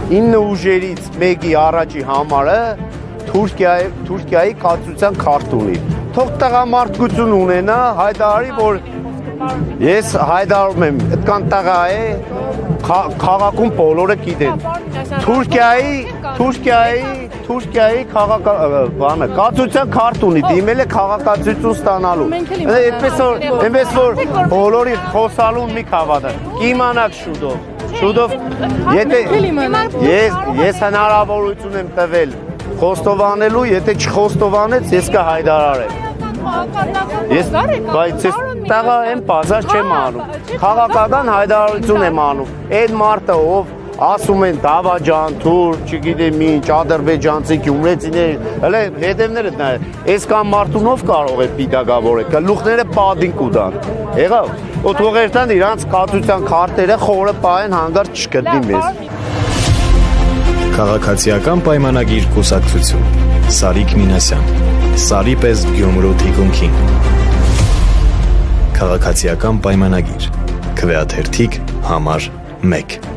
9 ուժերից մեկի առաջի համարը Թուրքիայի կաթության քարտ ունի։ Թող տղամարդկություն ունենա, հայտարարի, որ ես հայտարարում եմ, այդքան տղա է, քաղաքում բոլորը գիտեն։ Թուրքիայի կաթության քարտ ունի, դիմել է քաղաքացիություն ստանալու։ Այնպես որ բոլորի խոսալուն մի հավատա։ Կիմանաք շուտով, ես հնարավորություն եմ տվել խոստովանելու, եթե չխոստովանեց, ես կհայտարարեմ։ Բայց ես տղա եմ բազար չեմ անում, քաղաքական հայտարարություն եմ անում, այդ մարդը ով ասում են Դավաջան, Թուրք, չգիտեմ ինչ, ադրբեջանցի, գյումրեցիներ, հələ հետևները նայ, այսքան մարդունով կարող է պիտակավորել, գլուխները պադին կուտան, եղավ, ու թողերտան իրանց կաթության քարտերը խորը պահեն հանգարց չգտնի մեզ։ Քաղաքացիական պայմանագիր կուսակցություն Սարիկ Մինասյան Սարի պես Գյումրու թիկունքին Քաղաքացիական պայմանագիր Քվեաթերթիկ համար 1